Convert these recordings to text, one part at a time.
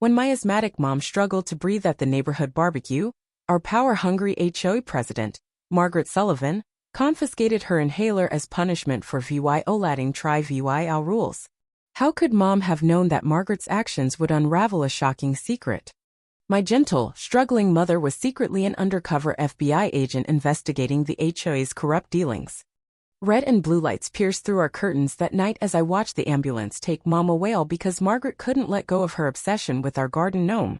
When my asthmatic mom struggled to breathe at the neighborhood barbecue, our power-hungry HOA president, Margaret Sullivan, confiscated her inhaler as punishment for violating tri-VYL rules. How could Mom have known that Margaret's actions would unravel a shocking secret? My gentle, struggling mother was secretly an undercover FBI agent investigating the HOA's corrupt dealings. Red and blue lights pierced through our curtains that night as I watched the ambulance take Mom away, all because Margaret couldn't let go of her obsession with our garden gnome.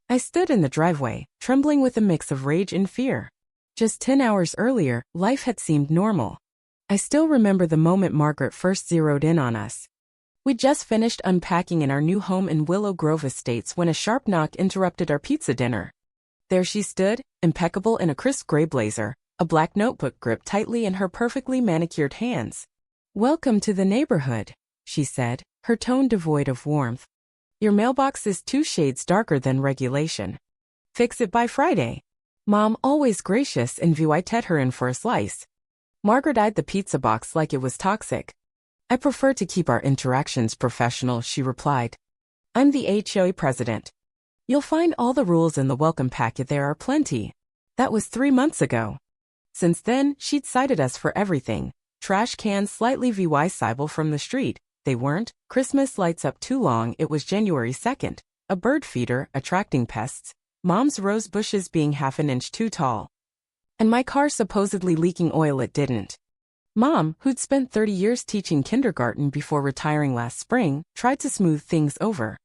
I stood in the driveway, trembling with a mix of rage and fear. Just 10 hours earlier, life had seemed normal. I still remember the moment Margaret first zeroed in on us. We'd just finished unpacking in our new home in Willow Grove Estates when a sharp knock interrupted our pizza dinner. There she stood, impeccable in a crisp gray blazer, a black notebook gripped tightly in her perfectly manicured hands. "Welcome to the neighborhood," she said, her tone devoid of warmth. "Your mailbox is 2 shades darker than regulation. Fix it by Friday." Mom, always gracious, invited her in for a slice. Margaret eyed the pizza box like it was toxic. "I prefer to keep our interactions professional," she replied. "I'm the HOA president. You'll find all the rules in the welcome packet. There are plenty." That was 3 months ago. Since then, she'd cited us for everything. Trash cans slightly visible from the street. They weren't. Christmas lights up too long. It was January 2nd. A bird feeder, attracting pests. Mom's rose bushes being half an inch too tall. And my car supposedly leaking oil. It didn't. Mom, who'd spent 30 years teaching kindergarten before retiring last spring, tried to smooth things over.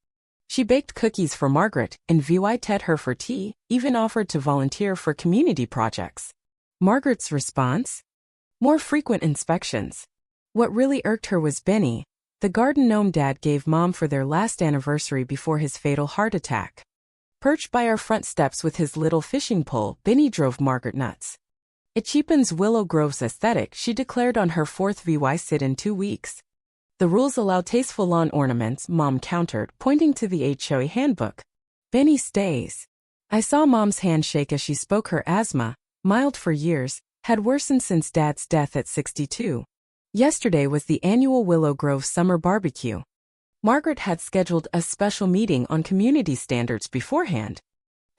She baked cookies for Margaret, invited her for tea, even offered to volunteer for community projects. Margaret's response? More frequent inspections. What really irked her was Benny, the garden gnome Dad gave Mom for their last anniversary before his fatal heart attack. Perched by our front steps with his little fishing pole, Benny drove Margaret nuts. "It cheapens Willow Grove's aesthetic," she declared on her 4th VY sit in 2 weeks. "The rules allow tasteful lawn ornaments," Mom countered, pointing to the HOA handbook. "Benny stays." I saw Mom's hand shake as she spoke. Her asthma, mild for years, had worsened since Dad's death at 62. Yesterday was the annual Willow Grove summer barbecue. Margaret had scheduled a special meeting on community standards beforehand.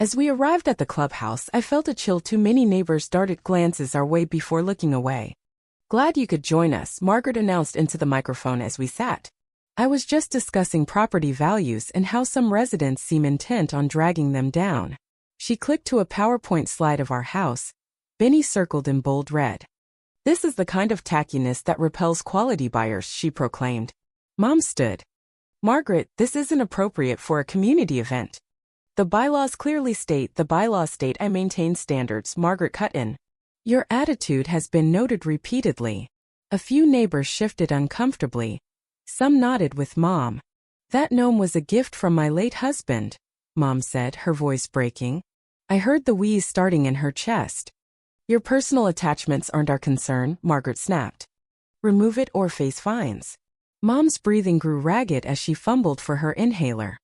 As we arrived at the clubhouse, I felt a chill. Too many neighbors darted glances our way before looking away. "Glad you could join us," Margaret announced into the microphone as we sat. "I was just discussing property values and how some residents seem intent on dragging them down." She clicked to a PowerPoint slide of our house. Benny circled in bold red. "This is the kind of tackiness that repels quality buyers," she proclaimed. Mom stood. "Margaret, this isn't appropriate for a community event." "The bylaws clearly state." "The bylaws state I maintain standards," Margaret cut in. "Your attitude has been noted repeatedly." A few neighbors shifted uncomfortably. Some nodded with Mom. "That gnome was a gift from my late husband," Mom said, her voice breaking. I heard the wheeze starting in her chest. "Your personal attachments aren't our concern," Margaret snapped. "Remove it or face fines." Mom's breathing grew ragged as she fumbled for her inhaler.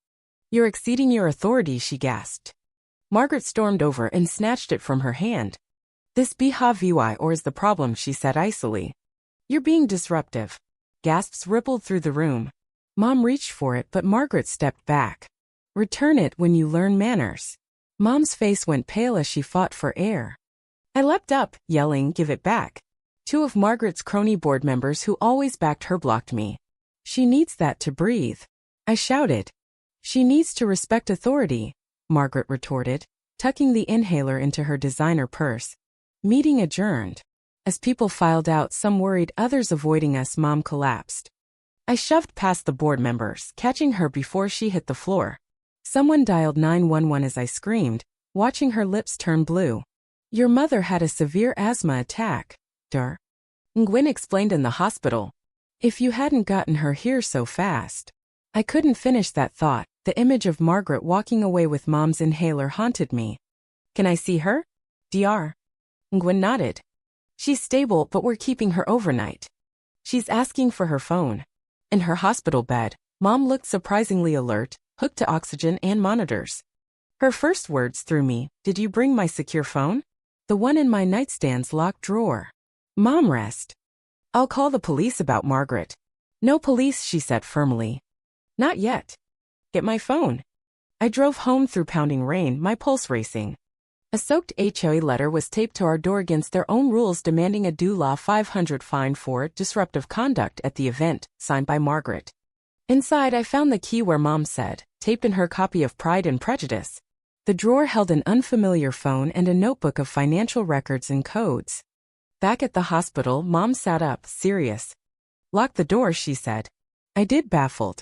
"You're exceeding your authority," she gasped. Margaret stormed over and snatched it from her hand. "This BHVY or is the problem," she said icily. "You're being disruptive." Gasps rippled through the room. Mom reached for it, but Margaret stepped back. "Return it when you learn manners." Mom's face went pale as she fought for air. I leapt up, yelling, "Give it back." 2 of Margaret's crony board members who always backed her blocked me. "She needs that to breathe," I shouted. "She needs to respect authority," Margaret retorted, tucking the inhaler into her designer purse. Meeting adjourned. As people filed out, some worried, others avoiding us, Mom collapsed. I shoved past the board members, catching her before she hit the floor. Someone dialed 911 as I screamed, watching her lips turn blue. "Your mother had a severe asthma attack, Dur. Ngwin explained in the hospital. If you hadn't gotten her here so fast." I couldn't finish that thought. The image of Margaret walking away with Mom's inhaler haunted me. "Can I see her?" "Dr. Ngwin nodded. "She's stable, but we're keeping her overnight." "She's asking for her phone." In her hospital bed, Mom looked surprisingly alert, hooked to oxygen and monitors. Her first words threw me. "Did you bring my secure phone?" "The one in my nightstand's locked drawer." Mom rest. "I'll call the police about Margaret." "No police," she said firmly. "Not yet. Get my phone." I drove home through pounding rain, my pulse racing. A soaked HOA letter was taped to our door against their own rules, demanding a DULA 500 fine for disruptive conduct at the event, signed by Margaret. Inside, I found the key where Mom said, taped in her copy of Pride and Prejudice. The drawer held an unfamiliar phone and a notebook of financial records and codes. Back at the hospital, Mom sat up, serious. "Lock the door," she said. I did, baffled.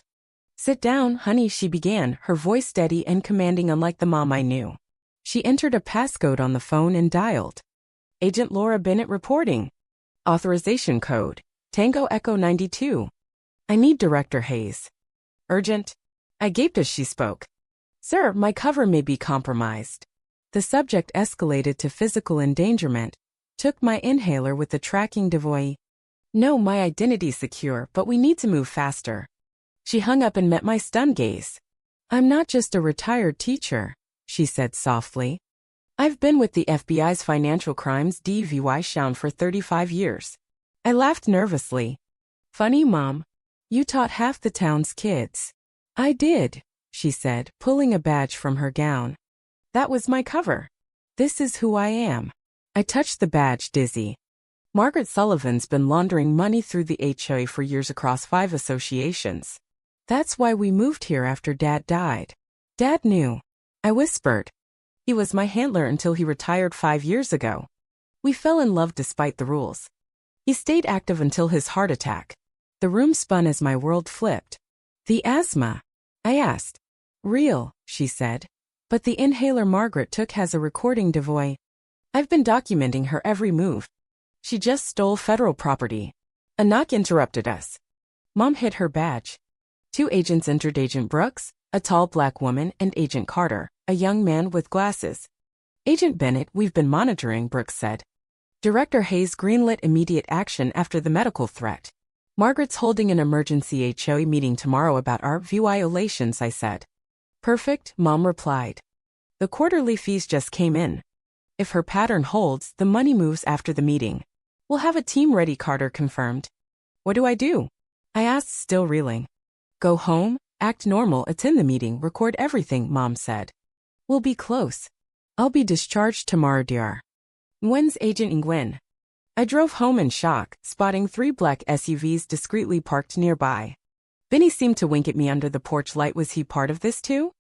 "Sit down, honey," she began, her voice steady and commanding, unlike the Mom I knew. She entered a passcode on the phone and dialed. "Agent Laura Bennett reporting. Authorization code, Tango Echo 92. I need Director Hayes. Urgent." I gaped as she spoke. "Sir, my cover may be compromised." The subject escalated to physical endangerment. Took my inhaler with the tracking device. "No, my identity's secure, but we need to move faster." She hung up and met my stunned gaze. "I'm not just a retired teacher," she said softly. "I've been with the FBI's Financial Crimes Division for 35 years. I laughed nervously. "Funny, Mom. You taught half the town's kids." "I did," she said, pulling a badge from her gown. "That was my cover. This is who I am." I touched the badge, dizzy. Margaret Sullivan's been laundering money through the HOA for years across 5 associations. "That's why we moved here after Dad died." "Dad knew," I whispered. "He was my handler until he retired 5 years ago. We fell in love despite the rules. He stayed active until his heart attack." The room spun as my world flipped. "The asthma?" I asked. "Real," she said. "But the inhaler Margaret took has a recording device. I've been documenting her every move. She just stole federal property." A knock interrupted us. Mom hid her badge. 2 agents entered, Agent Brooks, a tall black woman, and Agent Carter, a young man with glasses. "Agent Bennett, we've been monitoring," Brooks said. "Director Hayes greenlit immediate action after the medical threat. Margaret's holding an emergency HOA meeting tomorrow about our violations," I said. "Perfect," Mom replied. "The quarterly fees just came in. If her pattern holds, the money moves after the meeting. We'll have a team ready," Carter confirmed. "What do I do?" I asked, still reeling. "Go home, act normal, attend the meeting, record everything," Mom said. "We'll be close. I'll be discharged tomorrow, dear." "When's Agent Nguyen?" I drove home in shock, spotting 3 black SUVs discreetly parked nearby. Benny seemed to wink at me under the porch light. Was he part of this too?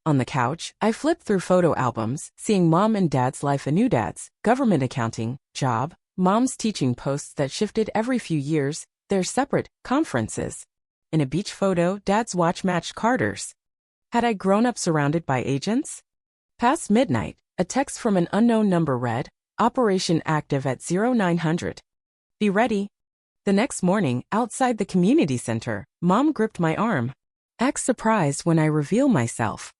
On the couch, I flipped through photo albums, seeing Mom and Dad's life anew. Dad's government accounting job, Mom's teaching posts that shifted every few years, their separate conferences. In a beach photo, Dad's watch matched Carter's. Had I grown up surrounded by agents? Past midnight, a text from an unknown number read, "Operation active at 0900. Be ready." The next morning, outside the community center, Mom gripped my arm. "Act surprised when I reveal myself.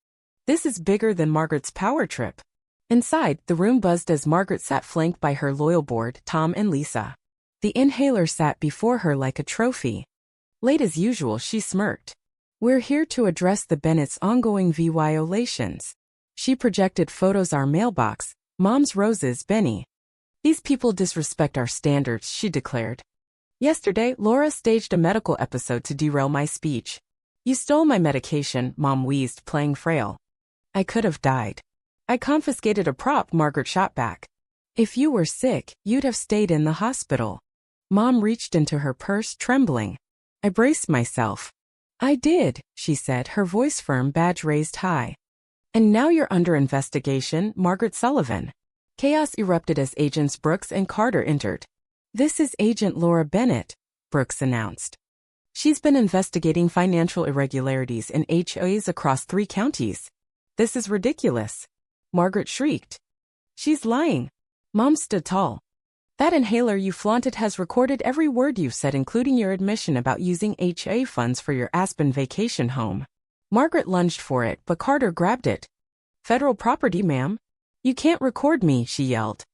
This is bigger than Margaret's power trip." Inside, the room buzzed as Margaret sat flanked by her loyal board, Tom and Lisa. The inhaler sat before her like a trophy. Late as usual, she smirked. "We're here to address the Bennett's ongoing violations." She projected photos. "Our mailbox, Mom's roses, Benny. These people disrespect our standards," she declared. "Yesterday, Laura staged a medical episode to derail my speech. You stole my medication," Mom wheezed, playing frail. "I could have died." "I confiscated a prop," Margaret shot back. "If you were sick, you'd have stayed in the hospital." Mom reached into her purse, trembling. I braced myself. "I did," she said, her voice firm, badge raised high. "And now you're under investigation, Margaret Sullivan." Chaos erupted as Agents Brooks and Carter entered. "This is Agent Laura Bennett," Brooks announced. "She's been investigating financial irregularities in HOAs across 3 counties. This is ridiculous." Margaret shrieked. "She's lying." Mom stood tall. "That inhaler you flaunted has recorded every word you've said, including your admission about using HOA funds for your Aspen vacation home." Margaret lunged for it, but Carter grabbed it. "Federal property, ma'am. You can't record me," she yelled.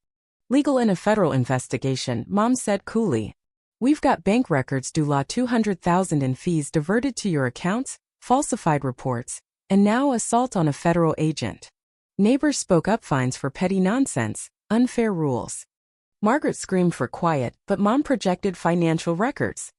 "Legal in a federal investigation," Mom said coolly. "We've got bank records, DULA 200,000 in fees diverted to your accounts, falsified reports, and now assault on a federal agent." Neighbors spoke up. "Fines for petty nonsense, unfair rules." Margaret screamed for quiet, but Mom projected financial records.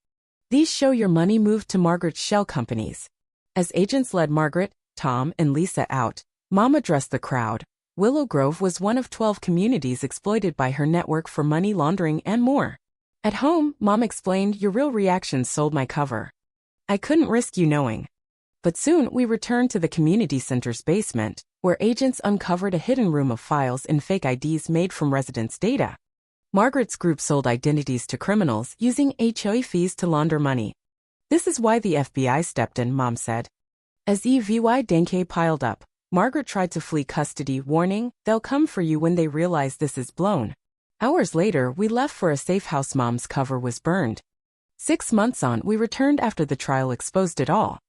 "These show your money moved to Margaret's shell companies." As agents led Margaret, Tom, and Lisa out, Mom addressed the crowd. Willow Grove was one of 12 communities exploited by her network for money laundering and more. At home, Mom explained, your real reactions sold my cover. I couldn't risk you knowing. But soon we returned to the community center's basement, where agents uncovered a hidden room of files and fake IDs made from residents' data. Margaret's group sold identities to criminals using HOA fees to launder money. This is why the FBI stepped in, Mom said. As EVY Denke piled up, Margaret tried to flee custody, warning, they'll come for you when they realize this is blown. Hours later, we left for a safe house. Mom's cover was burned. 6 months on, we returned after the trial exposed it all.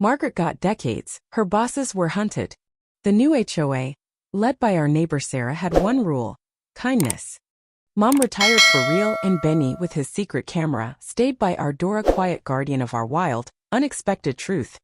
Margaret got decades. Her bosses were hunted. The new HOA, led by our neighbor Sarah, had one rule: kindness. Mom retired for real, and Benny, with his secret camera, stayed by our door, a quiet guardian of our wild, unexpected truth.